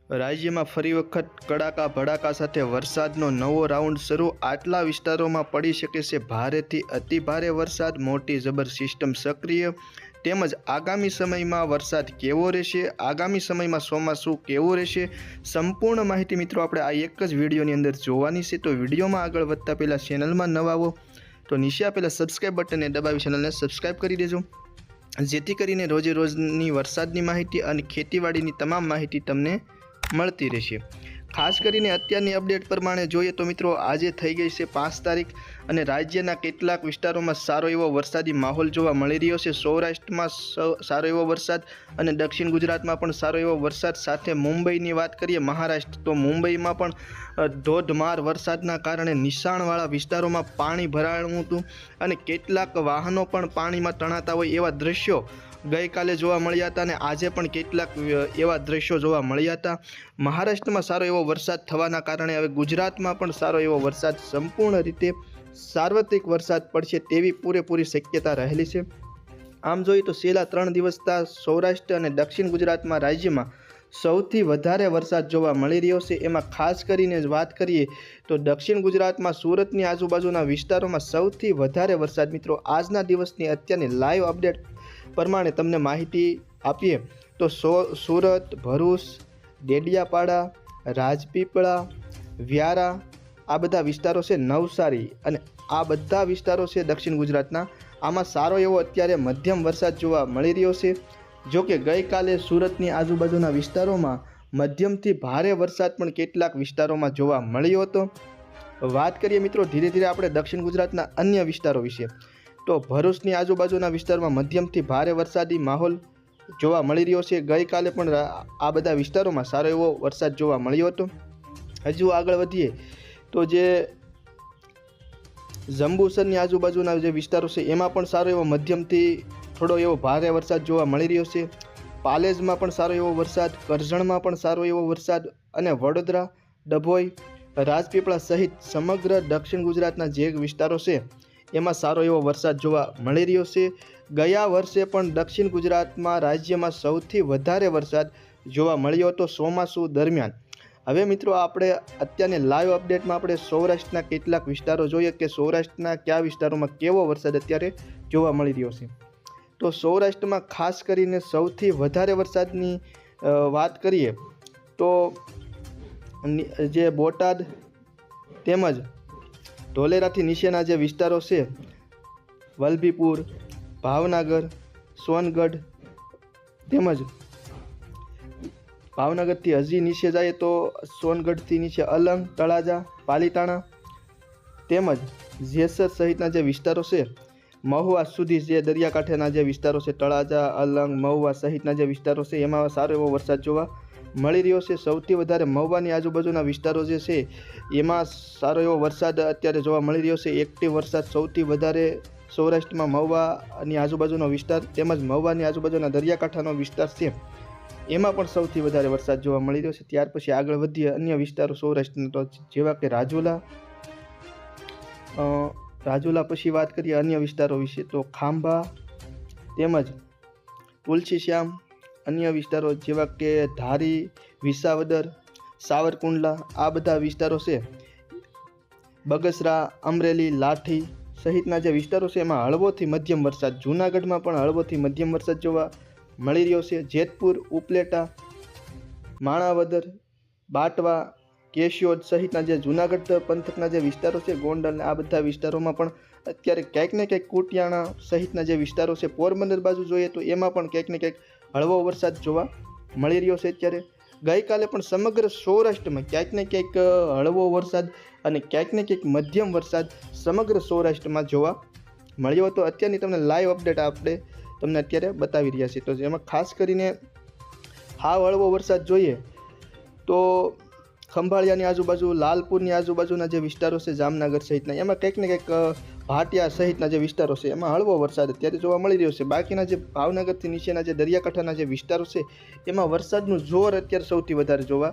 રાજ્યમાં ફરી વખત કડાકા ભડાકા સાથે વરસાદનો નવો રાઉન્ડ શરૂ। આટલા વિસ્તારોમાં પડી શકે છે ભારેથી અતિ ભારે વરસાદ। મોટી જબર સિસ્ટમ સક્રિય। તેમજ આગામી સમયમાં વરસાદ કેવો રહેશે, આગામી સમયમાં ચોમાસું કેવું રહેશે, સંપૂર્ણ માહિતી મિત્રો આપણે આ એક જ વિડીયોની અંદર જોવાની છે। તો વિડીયોમાં આગળ વધતા પહેલાં ચેનલમાં નવા આવો તો નીચે આપેલા સબસ્ક્રાઈબ બટનને દબાવી ચેનલને સબસ્ક્રાઈબ કરી દેજો, જેથી કરીને રોજે રોજની વરસાદની માહિતી અને ખેતીવાડીની તમામ માહિતી તમને મળતી રહેશે। ખાસ કરીને અત્યારની અપડેટ પ્રમાણે જોઈએ તો મિત્રો આજે થઈ ગઈ છે 5 તારીખ અને રાજ્યના કેટલાક વિસ્તારોમાં સારો એવો વરસાદી માહોલ જોવા મળી રહ્યો છે। સૌરાષ્ટ્રમાં સારો એવો વરસાદ અને દક્ષિણ ગુજરાતમાં પણ સારો એવો વરસાદ। સાથે મુંબઈની વાત કરીએ મહારાષ્ટ્ર, તો મુંબઈમાં પણ ધોધમાર વરસાદના કારણે નીચાણવાળા વિસ્તારોમાં પાણી ભરાયું હતું અને કેટલાક વાહનો પણ પાણીમાં તણાતા હોય એવા દ્રશ્યો ગઈકાલે જોવા મળ્યા હતા અને આજે પણ કેટલાક એવા દ્રશ્યો જોવા મળ્યા હતા। મહારાષ્ટ્રમાં સારો એવો વરસાદ થવાના કારણે હવે ગુજરાતમાં પણ સારો એવો વરસાદ, સંપૂર્ણ રીતે સાર્વત્રિક વરસાદ પડશે તેવી પૂરેપૂરી શક્યતા રહેલી છે। આમ જોઈએ તો છેલ્લા 3 દિવસથી સૌરાષ્ટ્ર અને દક્ષિણ ગુજરાતમાં રાજ્યમાં સૌથી વધારે વરસાદ જોવા મળી રહ્યો છે। એમાં ખાસ કરીને વાત કરીએ તો દક્ષિણ ગુજરાતમાં સુરતની આજુબાજુના વિસ્તારોમાં સૌથી વધારે વરસાદ। મિત્રો આજના દિવસની અત્યારની લાઈવ અપડેટ પ્રમાણે તમને માહિતી આપીએ તો સુરત, ભરૂચ, ડેડિયાપાડા, રાજપીપળા, વ્યારા આ બધા વિસ્તારો છે, નવસારી અને આ બધા વિસ્તારો છે દક્ષિણ ગુજરાતના। આમાં સારો એવો અત્યારે મધ્યમ વરસાદ જોવા મળી રહ્યો છે। જો કે ગઈકાલે સુરતની આજુબાજુના વિસ્તારોમાં મધ્યમથી ભારે વરસાદ પણ કેટલાક વિસ્તારોમાં જોવા મળ્યો હતો। વાત કરીએ મિત્રો ધીરે ધીરે આપણે દક્ષિણ ગુજરાતના અન્ય વિસ્તારો વિશે, તો ભરૂચની આજુબાજુના વિસ્તારમાં મધ્યમથી ભારે વરસાદી માહોલ જોવા મળી રહ્યો છે। ગઈકાલે પણ આ બધા વિસ્તારોમાં સારો એવો વરસાદ જોવા મળ્યો હતો। હજુ આગળ વધીએ તો જે જંબુસરની આજુબાજુના જે વિસ્તારો છે એમાં પણ સારો એવો મધ્યમથી થોડો એવો ભારે વરસાદ જોવા મળી રહ્યો છે। પાલેજમાં પણ સારો એવો વરસાદ, કરજણમાં પણ સારો એવો વરસાદ અને વડોદરા, ડભોઈ, રાજપીપળા સહિત સમગ્ર દક્ષિણ ગુજરાતના જે વિસ્તારો છે એમાં સારો એવો વરસાદ જોવા મળી રહ્યો છે। ગયા વર્ષે પણ દક્ષિણ ગુજરાતમાં રાજ્યમાં સૌથી વધારે વરસાદ જોવા મળ્યો હતો ચોમાસું દરમિયાન। હવે મિત્રો આપણે અત્યારની લાઈવ અપડેટમાં આપણે સૌરાષ્ટ્રના કેટલાક વિસ્તારો જોઈએ કે સૌરાષ્ટ્રના કયા વિસ્તારોમાં કેવો વરસાદ અત્યારે જોવા મળી રહ્યો છે। તો સૌરાષ્ટ્રમાં ખાસ કરીને સૌથી વધારે વરસાદની વાત કરીએ તો જે બોટાદ તેમજ ધોલેરાથી નીચેના જે વિસ્તારો છે, વલભીપુર, ભાવનગર, સોનગઢ તેમજ ભાવનગરથી હજી નીચે જાય તો સોનગઢથી નીચે અલંગ, તળાજા, પાલીતાણા તેમજ જેસર સહિતના જે વિસ્તારો છે, મહુવા સુધી જે દરિયાકાંઠેના જે વિસ્તારો છે, તળાજા, અલંગ, મહુવા સહિતના જે વિસ્તારો છે એમાં સારો એવો વરસાદ જોવા મળી રહ્યો છે। સૌથી વધારે મહુવાની આજુબાજુના વિસ્તારો જે છે એમાં સારો એવો વરસાદ અત્યારે જોવા મળી રહ્યો છે। એક્ટિવ વરસાદ સૌથી વધારે સૌરાષ્ટ્રમાં મહુવાની આજુબાજુનો વિસ્તાર તેમજ મહુવાની આજુબાજુના દરિયાકાંઠાનો વિસ્તાર છે એમાં પણ સૌથી વધારે વરસાદ જોવા મળી રહ્યો છે। ત્યાર પછી આગળ વધીએ અન્ય વિસ્તારો સૌરાષ્ટ્રના, તો જેવા કે રાજુલા પછી વાત કરીએ અન્ય વિસ્તારો વિશે તો ખાંભા તેમજ તુલસીશ્યામ, અન્ય વિસ્તારો જેવા કે ધારી, વિસાવદર, સાવરકુંડલા આ બધા વિસ્તારો છે, બગસરા, અમરેલી, લાઠી સહિતના જે વિસ્તારો છે એમાં હળવોથી મધ્યમ વરસાદ। જૂનાગઢમાં પણ હળવોથી મધ્યમ વરસાદ જોવા મળી રહ્યો છે। જેતપુર, ઉપલેટા, માણાવદર, બાટવા, કેશોદ સહિતના જે જૂનાગઢ પંથકના જે વિસ્તારો છે, ગોંડલ આ બધા વિસ્તારોમાં પણ અત્યારે ક્યાંક ને ક્યાંક કુટિયાણા સહિતના જે વિસ્તારો છે, પોરબંદર બાજુ જોઈએ તો એમાં પણ ક્યાંક ને ક્યાંક હળવો વરસાદ જોવા મળી રહ્યો છે। અત્યારે ગઈકાલે પણ સમગ્ર સૌરાષ્ટ્રમાં ક્યાંક ને ક્યાંક હળવો વરસાદ અને ક્યાંક ને ક્યાંક મધ્યમ વરસાદ સમગ્ર સૌરાષ્ટ્રમાં જોવા મળ્યો હતો। અત્યારની તમને લાઈવ અપડેટ આપણે તમને અત્યારે બતાવી રહ્યા છીએ। તો જેમાં ખાસ કરીને હાવ હળવો વરસાદ જોઈએ તો ખંભાળિયાની આજુબાજુ, લાલપુરની આજુબાજુના જે વિસ્તારો છે, જામનગર સહિતના એમાં કંઈક ને કંઈક ભાટિયા સહિતના જે વિસ્તારો છે એમાં હળવો વરસાદ અત્યારે જોવા મળી રહ્યો છે। બાકીના જે ભાવનગરથી નીચેના જે દરિયાકાંઠાના જે વિસ્તારો છે એમાં વરસાદનું જોર અત્યારે સૌથી વધારે જોવા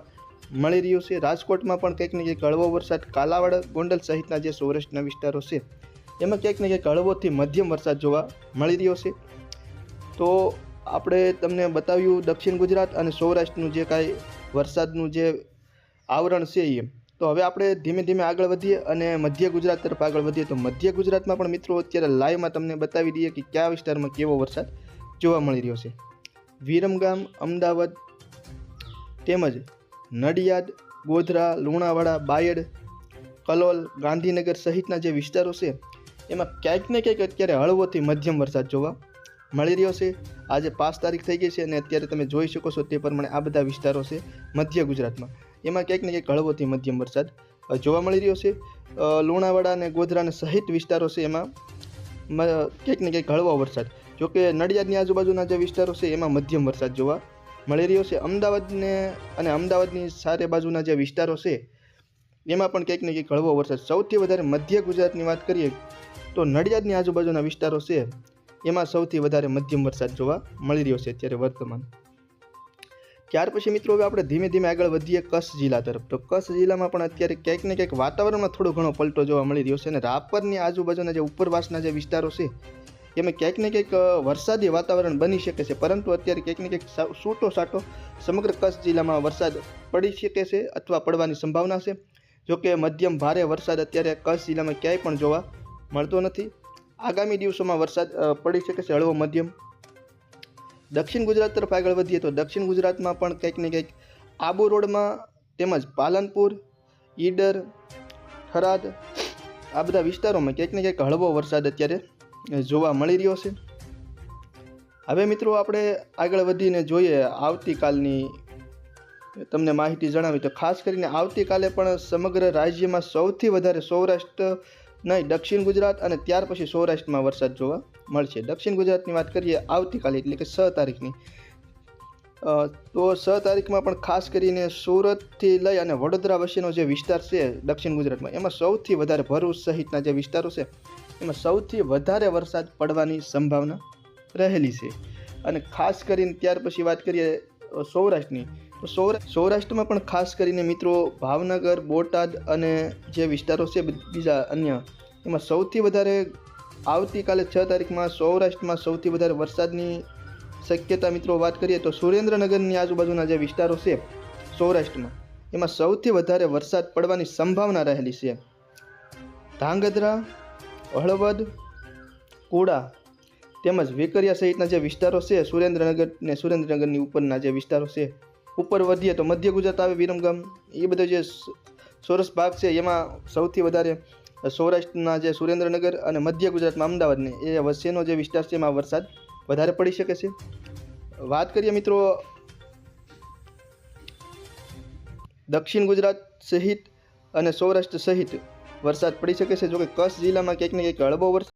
મળી રહ્યું છે। રાજકોટમાં પણ કંઈક ને કંઈક હળવો વરસાદ, કાલાવાડ, ગોંડલ સહિતના જે સૌરાષ્ટ્રના વિસ્તારો છે એમાં ક્યાંક ને ક્યાંક હળવોથી મધ્યમ વરસાદ જોવા મળી રહ્યો છે। તો આપણે તમને બતાવ્યું દક્ષિણ ગુજરાત અને સૌરાષ્ટ્રનું જે કાંઈ વરસાદનું જે આવરણ છે એ. તો હવે આપણે ધીમે ધીમે આગળ વધીએ અને મધ્ય ગુજરાત તરફ આગળ વધીએ. તો મધ્ય ગુજરાતમાં પણ મિત્રો અત્યારે લાઈવમાં તમને બતાવી દઈએ કે કયા વિસ્તારમાં કેવો વરસાદ જોવા મળી રહ્યો છે. વિરમગામ, અમદાવાદ તેમજ નડિયાદ, ગોધરા, લુણાવાડા, બાયડ, કલોલ, ગાંધીનગર સહિતના જે વિસ્તારો છે એમાં ક્યાંક ને ક્યાંક અત્યારે હળવોથી મધ્યમ વરસાદ જોવા મળી રહ્યો છે. આજે 5 તારીખ થઈ ગઈ છે અને અત્યારે તમે જોઈ શકો છો તે પ્રમાણે આ બધા વિસ્તારો છે મધ્ય ગુજરાતમાં. એમાં ક્યાંક ને ક્યાંક હળવોથી મધ્યમ વરસાદ જોવા મળી રહ્યો છે. લુણાવાડા અને ગોધરાના સહિત વિસ્તારો છે એમાં ક્યાંક ને ક્યાંક હળવો વરસાદ. જોકે નડિયાદની આજુબાજુના જે વિસ્તારો છે એમાં મધ્યમ વરસાદ જોવા મળી રહ્યો છે. અમદાવાદને અને અમદાવાદની સારે બાજુના જે વિસ્તારો છે એમાં પણ ક્યાંક ને ક્યાંક હળવો વરસાદ. સૌથી વધારે મધ્ય ગુજરાતની વાત કરીએ તો નડિયાદની આજુબાજુના વિસ્તારો છે એમાં સૌથી વધારે મધ્યમ વરસાદ જોવા મળી રહ્યો છે અત્યારે વર્તમાન. ત્યાર પછી મિત્રો હવે આપણે ધીમે ધીમે આગળ વધીએ કચ્છ જિલ્લા તરફ. તો કચ્છ જિલ્લામાં પણ અત્યારે ક્યાંક ને ક્યાંક વાતાવરણમાં થોડો ઘણો પલટો જોવા મળી રહ્યો છે અને રાપરની આજુબાજુના જે ઉપરવાસના જે વિસ્તારો છે એમાં ક્યાંક ને ક્યાંક વરસાદી વાતાવરણ બની શકે છે. પરંતુ અત્યારે ક્યાંક ને ક્યાંક છૂટો છાંટો સમગ્ર કચ્છ જિલ્લામાં વરસાદ પડી શકે છે અથવા પડવાની સંભાવના છે. જોકે મધ્યમ ભારે વરસાદ અત્યારે કચ્છ જિલ્લામાં ક્યાંય પણ જોવા મળતો નથી. આગામી દિવસોમાં વરસાદ પડી શકે છે હળવો મધ્યમ. દક્ષિણ ગુજરાત તરફ આગળ વધીએ તો દક્ષિણ ગુજરાતમાં પણ કંઈક ને કંઈક આબુ રોડમાં તેમજ પાલનપુર, ઈડર, થરાદ આ બધા વિસ્તારોમાં ક્યાંક ને ક્યાંક હળવો વરસાદ અત્યારે જોવા મળી રહ્યો છે. હવે મિત્રો આપણે આગળ વધીને જોઈએ આવતીકાલની તમને માહિતી જણાવી. તો ખાસ કરીને આવતીકાલે પણ સમગ્ર રાજ્યમાં સૌથી વધારે સૌરાષ્ટ્ર નહીં દક્ષિણ ગુજરાત અને ત્યાર પછી સૌરાષ્ટ્રમાં વરસાદ જોવા મળશે. દક્ષિણ ગુજરાતની વાત કરીએ આવતીકાલે એટલે કે 6 તારીખની, તો 6 તારીખમાં પણ ખાસ કરીને સુરતથી લઈ અને વડોદરા વચ્ચેનો જે વિસ્તાર છે દક્ષિણ ગુજરાતમાં એમાં સૌથી વધારે ભરૂચ સહિતના જે વિસ્તારો છે એમાં સૌથી વધારે વરસાદ પડવાની સંભાવના રહેલી છે. અને ખાસ કરીને ત્યાર પછી વાત કરીએ સૌરાષ્ટ્રની, તો સૌરાષ્ટ્રમાં પણ ખાસ કરીને મિત્રો ભાવનગર, બોટાદ અને જે વિસ્તારો છે બીજા અન્ય એમાં સૌથી વધારે આવતીકાલે 6 તારીખમાં સૌરાષ્ટ્રમાં સૌથી વધારે વરસાદની શક્યતા મિત્રો વાત કરીએ તો સુરેન્દ્રનગરની આજુબાજુના જે વિસ્તારો છે સૌરાષ્ટ્રમાં એમાં સૌથી વધારે વરસાદ પડવાની સંભાવના રહેલી છે. ધાંગધ્રા, હળવદ, કુડા તેમજ વેકરિયા સહિતના જે વિસ્તારો છે સુરેન્દ્રનગર ને સુરેન્દ્રનગરની ઉપરના જે વિસ્તારો છે. ઉપર વધીએ તો મધ્ય ગુજરાત આવે વિરમગામ, એ બધો જે સોરસ ભાગ છે એમાં સૌથી વધારે સૌરાષ્ટ્રના જે સુરેન્દ્રનગર અને મધ્ય ગુજરાતમાં અમદાવાદને એ વચ્ચેનો જે વિસ્તાર છે એમાં વરસાદ વધારે પડી શકે છે. વાત કરીએ મિત્રો દક્ષિણ ગુજરાત સહિત અને સૌરાષ્ટ્ર સહિત વરસાદ પડી શકે છે. જોકે કચ્છ જિલ્લામાં ક્યાંક ને ક્યાંક હળવો વરસાદ